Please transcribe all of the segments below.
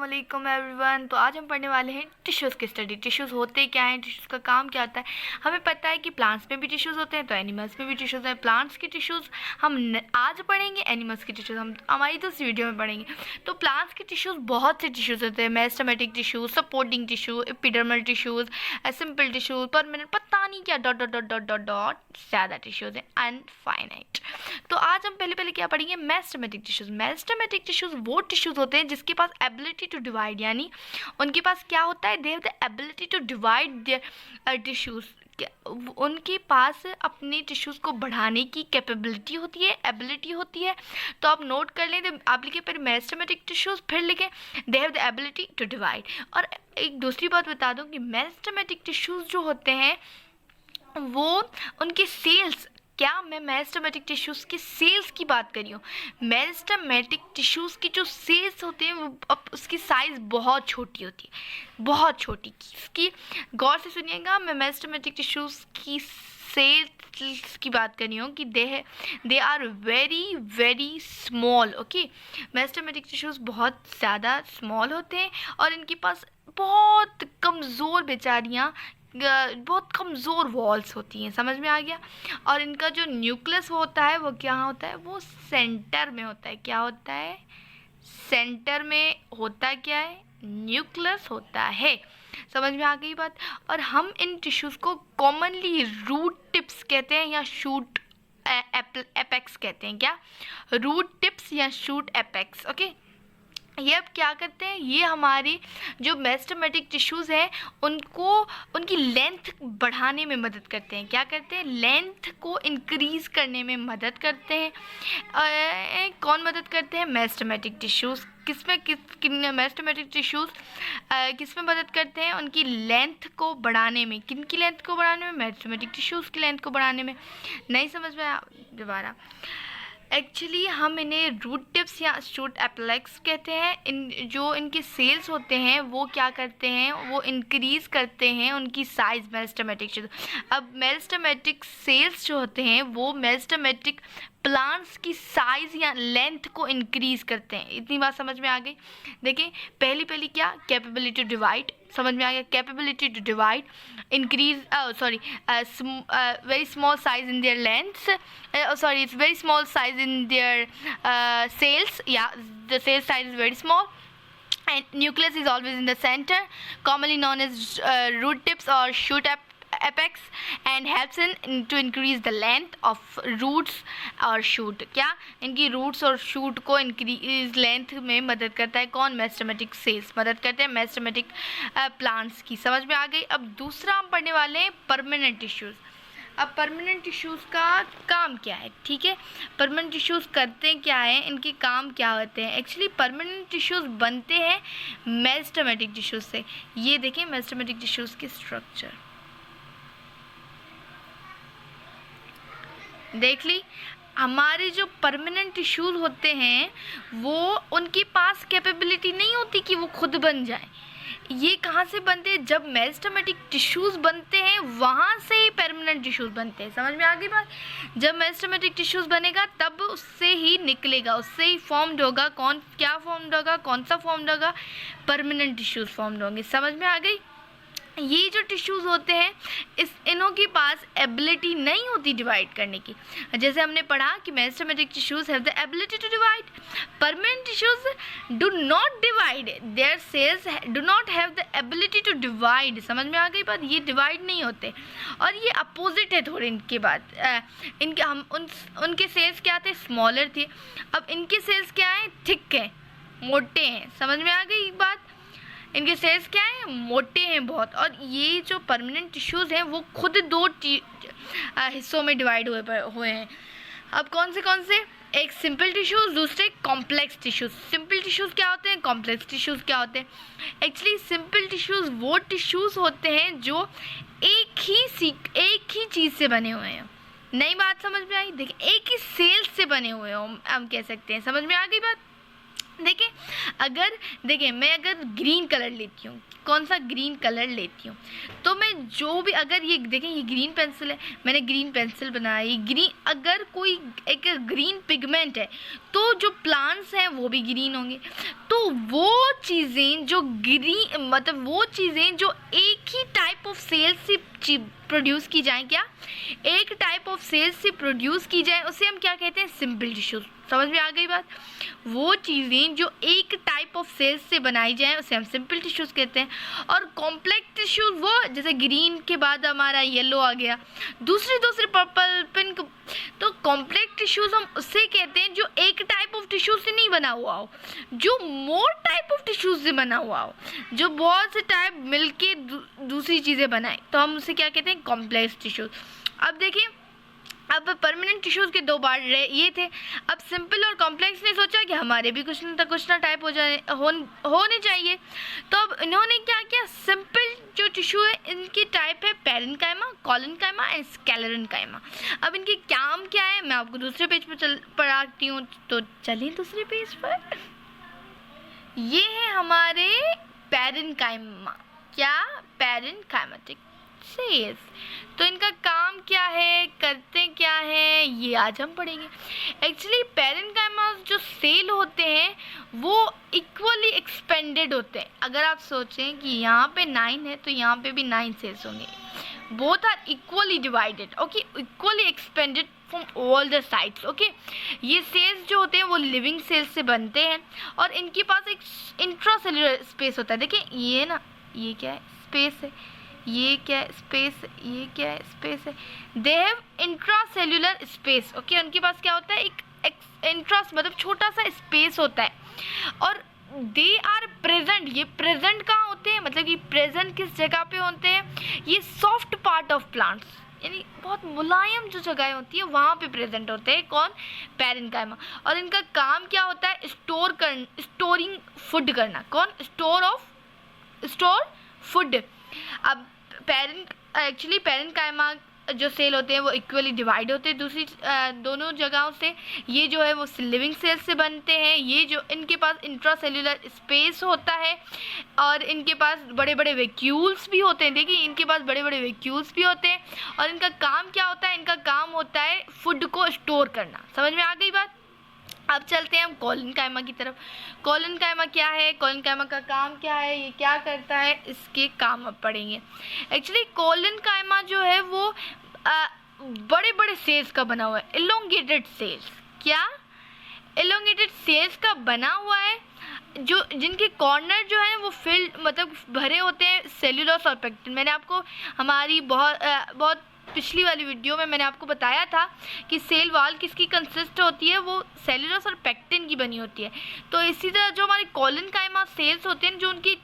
अस्सलामुअलैकुम एवरीवन। तो आज हम पढ़ने वाले हैं टिश्यूज़ की स्टडी। टिश्यूज़ होते क्या हैं, टिश्यूज़ का काम क्या होता है। हमें पता है कि प्लांट्स में भी टिश्यूज़ होते हैं, तो एनिमल्स में भी टिश्यूज़ हैं। प्लांट्स की टिश्यूज़ हम आज पढ़ेंगे, एनिमल्स की टिश्यूज़ हम हमारी दूसरी वीडियो में पढ़ेंगे। तो प्लांट्स की टिश्यूज़ बहुत से टिश्यूज़ होते हैं, meristematic tissues, supporting tissue, epidermal tissues, simple tissues, permanent, पता नहीं क्या dot dot dot dot dot dot ज़्यादा टिश्यूज़ हैं, अनफाइनाइट। तो आज हम पहले क्या पढ़ेंगे, मेरिस्टेमेटिक टिश्यूज़। मेरिस्टेमेटिक टिश्यूज़ वो टिश्यूज़ होते हैं जिसके पास एबिलिटी टू डिवाइड, यानी उनके पास क्या होता है, they have the ability to divide their tissues. उनके पास अपने टिश्यूज़ को बढ़ाने की कैपेबिलिटी होती है, एबिलिटी होती है। तो आप नोट कर लें, तो आप लिखे पहले मेरिस्टेमेटिक टिश्यूज़, फिर लिखें they have the ability to divide. और एक दूसरी बात बता दूं कि मेरिस्टेमेटिक टिश्यूज़ जो होते हैं वो उनके सेल्स, क्या मैं मेरिस्टेमेटिक टिश्यूज़ की सेल्स की बात कर रही हूँ। मेरिस्टेमेटिक टिश्यूज़ की जो सेल्स होते हैं वो अब उसकी साइज़ बहुत छोटी होती है, बहुत छोटी। इसकी गौर से सुनिएगा, मैं मेरिस्टेमेटिक टिश्यूज़ की सेल्स की बात कर रही हूँ कि they are very very small. Okay, meristematic tissues बहुत ज़्यादा स्मॉल होते हैं और इनके पास बहुत कमज़ोर बेचारियाँ, बहुत कमज़ोर वॉल्स होती हैं। समझ में आ गया। और इनका जो न्यूक्लियस होता है वो क्या होता है, वो सेंटर में होता है। क्या होता है, सेंटर में होता क्या है, न्यूक्लियस होता है। समझ में आ गई बात। और हम इन टिश्यूज़ को कॉमनली रूट टिप्स कहते हैं या शूट एपेक्स कहते हैं। क्या, रूट टिप्स या शूट एपेक्स। ओके, ये अब क्या करते हैं, ये हमारी जो मेरिस्टेमेटिक टिश्यूज़ हैं उनको उनकी लेंथ बढ़ाने में मदद करते हैं। क्या करते हैं, लेंथ को इंक्रीज़ करने में मदद करते हैं। कौन मदद करते हैं, मेरिस्टेमेटिक टिश्यूज़। किन मेरिस्टेमेटिक टिश्यूज़ किस में मदद करते हैं, उनकी लेंथ को बढ़ाने में। किन की लेंथ को बढ़ाने में, मेरिस्टेमेटिक टिश्यूज़ की लेंथ को बढ़ाने में। नहीं समझ में आया, दोबारा। एक्चुअली हम इन्हें रूट टिप्स या शूट एपेक्स कहते हैं। जो इनके सेल्स होते हैं वो क्या करते हैं, वो इंक्रीज़ करते हैं उनकी साइज़ मेरिस्टेमेटिक। अब मेरिस्टेमेटिक सेल्स जो होते हैं वो मेरिस्टेमेटिक प्लांट्स की साइज़ या लेंथ को इंक्रीज़ करते हैं। इतनी बात समझ में आ गई। देखिए पहली क्या, कैपेबिलिटी टू डिवाइड। समझ में आ गया, capability to divide, increase very small size in their lengths, it's very small size in their cells. Yeah, the cell size is very small and nucleus is always in the center, commonly known as root tips or shoot apex, and helps in to increase the length of roots और shoot। क्या, इनकी roots और shoot को increase length में मदद करता है कौन, मेरिस्टेमेटिक सेल्स मदद करते हैं मेरिस्टेमेटिक प्लांट्स की। समझ में आ गई। अब दूसरा हम पढ़ने वाले हैं परमानेंट टिश्यूज़। अब परमानेंट टिश्यूज़ का काम क्या है, ठीक है, परमानेंट टिश्यूज़ करते क्या हैं, इनके काम क्या होते हैं। एक्चुअली परमानेंट टिश्यूज़ बनते हैं मेरिस्टेमेटिक टिश्यूज़ से। ये देखें मेरिस्टेमेटिक टिश्यूज़ की स्ट्रक्चर देख ली। हमारे जो परमानेंट टिश्यूज़ होते हैं वो उनके पास कैपेबिलिटी नहीं होती कि वो खुद बन जाए। ये कहाँ से बनते हैं, जब मेरिस्टेमेटिक टिश्यूज़ बनते हैं वहाँ से ही परमानेंट टिश्यूज़ बनते हैं। समझ में आ गई बात। जब मेरिस्टेमेटिक टिश्यूज़ बनेगा तब उससे ही निकलेगा, उससे ही फॉर्म्ड होगा। क्या फॉर्म्ड होगा, कौन सा फॉर्म्ड होगा, परमानेंट टिश्यूज़ फॉर्म्ड होंगे। समझ में आ गई। ये जो टिश्यूज़ होते हैं इनों के पास एबिलिटी नहीं होती डिवाइड करने की। जैसे हमने पढ़ा कि meristematic tissues have the ability to divide, permanent tissues do not divide, their cells do not have the ability to divide. समझ में आ गई बात, ये डिवाइड नहीं होते और ये अपोजिट है थोड़े इनके बाद। इनके उनके सेल्स क्या थे, स्मॉलर थे। अब इनके सेल्स क्या हैं, थिक हैं, मोटे हैं। समझ में आ गई बात। इनके सेल्स क्या हैं, मोटे हैं बहुत। और ये जो परमानेंट टिश्यूज़ हैं वो खुद दो हिस्सों में डिवाइड हुए हैं। अब कौन से, एक सिंपल टिश्यूज़, दूसरे कॉम्प्लेक्स टिश्यूज़। सिंपल टिश्यूज़ क्या होते हैं, कॉम्प्लेक्स टिश्यूज़ क्या होते हैं। एक्चुअली सिंपल टिश्यूज़ वो टिश्यूज़ होते हैं जो एक ही चीज़ से बने हुए हैं। नई बात समझ में आई। देखिए एक ही सेल्स से बने हुए हो हम कह सकते हैं। समझ में आ गई बात। देखिए मैं अगर ग्रीन कलर लेती हूँ, कौन सा ग्रीन कलर लेती हूँ, तो मैं जो भी, अगर ये देखें ये ग्रीन पेंसिल है, मैंने ग्रीन पेंसिल बनाई, ग्रीन, अगर कोई एक ग्रीन पिगमेंट है तो जो प्लांट्स हैं वो भी ग्रीन होंगे। तो वो चीज़ें जो ग्रीन, मतलब वो चीज़ें जो एक ही टाइप ऑफ सेल से प्रोड्यूस की जाएँ, क्या एक टाइप ऑफ सेल से प्रोड्यूस की जाए, उसे हम क्या कहते हैं, सिंपल टिश्यूज़। समझ में आ गई बात? वो चीज़ें जो एक टाइप ऑफ सेल्स से बनाई जाए उसे हम सिंपल टिश्यूज़ कहते हैं। और कॉम्प्लेक्स टिश्यूज़ वो, जैसे ग्रीन के बाद हमारा येलो आ गया, दूसरे पर्पल, पिंक, तो कॉम्प्लेक्स टिश्यूज़ हम उससे कहते हैं जो एक टाइप ऑफ टिश्यू से नहीं बना हुआ हो, जो मोर टाइप ऑफ टिश्यूज़ से बना हुआ हो, जो बहुत से टाइप मिलके दूसरी चीज़ें बनाए, तो हम उसे क्या कहते हैं, कॉम्प्लेक्स टिश्यूज़। अब देखिए, अब परमानेंट टिश्यूज़ के दो पार्ट ये थे। अब सिंपल और कॉम्प्लेक्स ने सोचा कि हमारे भी कुछ ना टाइप होने चाहिए, तो अब इन्होंने क्या किया, सिंपल जो टिश्यू है इनकी टाइप है पैरेन्काइमा, कोलेनकाइमा एंड स्क्लेरेन्काइमा। अब इनके काम क्या है मैं आपको दूसरे पेज पर पढ़ाती हूँ, तो चलिए दूसरे पेज पर। ये है हमारे पैरेन्काइमा, क्या, पैरेन्काइमेटिक सेल्स। तो इनका काम क्या है, करते क्या है, ये आज हम पढ़ेंगे। एक्चुअली पैरेन्काइमा जो सेल होते हैं वो इक्वली एक्सपेंडेड होते हैं। अगर आप सोचें कि यहाँ पे 9 है तो यहाँ पे भी 9 सेल्स होंगे, both are equally divided, okay, equally expanded from all the sides, okay. ये सेल्स जो होते हैं वो लिविंग सेल्स से बनते हैं और इनके पास एक इंट्रासेल्युलर स्पेस होता है। देखिए ये ना, ये क्या है, स्पेस है, ये क्या है, स्पेस, ये क्या है, स्पेस है। They have intracellular space, okay. उनके पास क्या होता है, एक इंट्रास मतलब छोटा सा स्पेस होता है। और दे आर प्रेजेंट, ये प्रेजेंट कहाँ होते हैं, मतलब कि प्रेजेंट किस जगह पे होते हैं, ये सॉफ्ट पार्ट ऑफ प्लांट्स, यानी बहुत मुलायम जो जगह होती है वहाँ पे प्रेजेंट होते हैं। कौन, पैरेन्काइमा। और इनका काम क्या होता है, स्टोरिंग फूड करना। कौन, स्टोर फूड। अब एक्चुअली पैरेन्काइमा जो सेल होते हैं वो इक्वली डिवाइड होते हैं दोनों जगहों से। ये जो है वो लिविंग सेल्स से बनते हैं। ये जो इनके पास इंट्रासेल्युलर स्पेस होता है और इनके पास बड़े बड़े वैक्यूल्स भी होते हैं। देखिए इनके पास बड़े बड़े वैक्यूल्स भी होते हैं। और इनका काम क्या होता है, इनका काम होता है फूड को स्टोर करना। समझ में आ गई बात? अब चलते हैं हम कोलेनकाइमा की तरफ। कोलेनकाइमा क्या है, कोलेनकाइमा का काम क्या है, ये क्या करता है, इसके काम अब पढ़ेंगे। एक्चुअली कोलेनकाइमा जो है वो बड़े बड़े सेल्स का बना हुआ है, एलोंगेटेड सेल्स। क्या, एलोंगेटेड सेल्स का बना हुआ है, जो जिनके कॉर्नर जो है वो फिल्ड मतलब भरे होते हैं सेल्यूलोस और पेक्टिन। मैंने आपको हमारी बहुत पिछली वाली वीडियो में मैंने आपको बताया था कि सेल वाल किसकी कंसिस्ट होती है, वो सेल्यूलोस और पेक्टिन की बनी होती है। तो इसी तरह जो हमारी कोलेनकाइमा सेल्स होते हैं, जो उनकी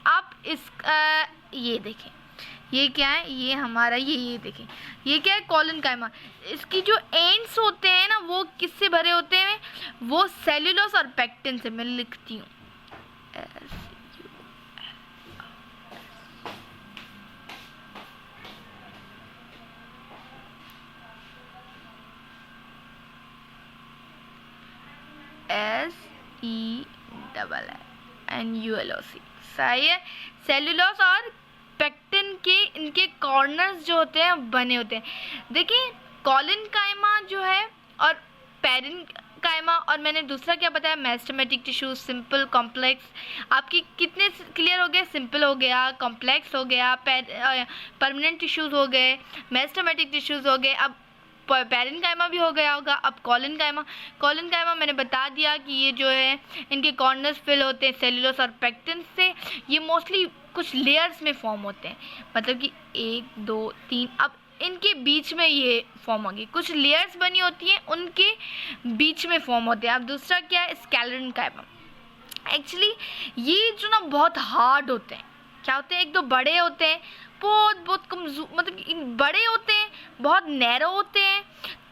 आप इस ये देखें, ये क्या है, ये हमारा ये देखें, ये क्या है, कोलेनकाइमा। इसकी जो एंड्स होते हैं ना वो किससे भरे होते हैं, वो सेल्यूलोस और पेक्टिन से। मैं लिखती हूँ SELLULOC। सही है। सेल्यूलोस और पेक्टिन के इनके कॉर्नर्स जो होते हैं बने होते हैं। देखिए कोलेनकाइमा जो है और पैरेन्काइमा, और मैंने दूसरा क्या बताया, मेरिस्टेमेटिक टिश्यूज, सिंपल, कॉम्प्लेक्स। आपकी कितने क्लियर हो गए, सिंपल हो गया, कॉम्प्लेक्स हो गया, परमानेंट टिश्यूज हो गए, मेरिस्टेमेटिक टिश्यूज हो गए। अब पैरेन्काइमा भी हो गया होगा। अब कोलेनकाइमा मैंने बता दिया कि ये जो है इनके कॉर्नर्स फिल होते हैं सेल्यूलोस और पेक्टिन से। ये मोस्टली कुछ लेयर्स में फॉर्म होते हैं, मतलब कि 1 2 3। अब इनके बीच में ये फॉर्म होंगे, कुछ लेयर्स बनी होती हैं उनके बीच में फॉर्म होते हैं। अब दूसरा क्या है, स्क्लेरेन्काइमा। एक्चुअली ये जो ना बहुत हार्ड होते हैं। क्या होते हैं, एक दो बड़े होते हैं, बहुत कमजोर, मतलब बड़े होते हैं, बहुत नैरो होते हैं,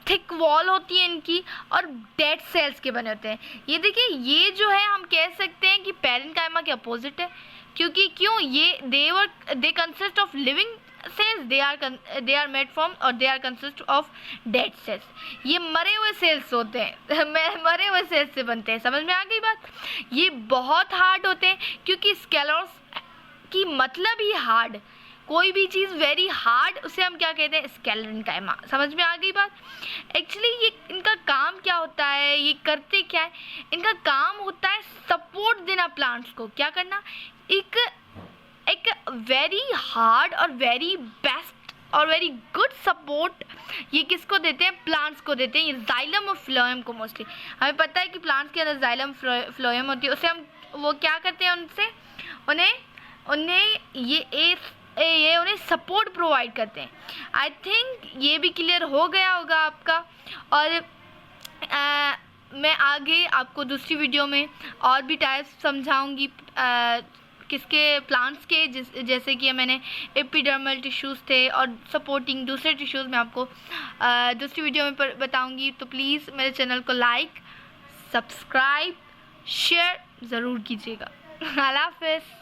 थिक वॉल होती है इनकी, और डेड सेल्स के बने होते हैं। ये देखिए ये जो है हम कह सकते हैं कि पैरेन्काइमा के अपोजिट है, क्योंकि क्यों, ये they consist of living cells they are made from और they are consist of dead cells. ये मरे हुए सेल्स होते हैं मरे हुए सेल्स से बनते हैं. समझ में आ गई बात. ये बहुत हार्ड होते हैं क्योंकि स्केलेटॉन्स की मतलब ही हार्ड. कोई भी चीज़ वेरी हार्ड उसे हम क्या कहते हैं, स्केलेटन का है. समझ में आ गई बात. एक्चुअली ये इनका काम क्या होता है, ये करते क्या है, इनका काम होता है सपोर्ट देना प्लांट्स को. क्या करना, एक वेरी हार्ड और वेरी बेस्ट और वेरी गुड सपोर्ट ये किसको देते हैं, प्लांट्स को देते हैं. ये जाइलम और फ्लोएम को मोस्टली हमें पता है कि प्लांट्स के अंदर जाइलम फ्लोएम होती है. उसे हम वो क्या करते हैं, उनसे उन्हें ये उन्हें सपोर्ट प्रोवाइड करते हैं. आई थिंक ये भी क्लियर हो गया होगा आपका. और मैं आगे आपको दूसरी वीडियो में और भी टाइप्स समझाऊंगी किसके, प्लांट्स के, जैसे कि मैंने एपिडर्मल टिश्यूज़ थे और सपोर्टिंग दूसरे टिश्यूज़ मैं आपको दूसरी वीडियो में बताऊंगी. तो प्लीज़ मेरे चैनल को लाइक, सब्सक्राइब, शेयर ज़रूर कीजिएगा. अल्लाह हाफ़िज़.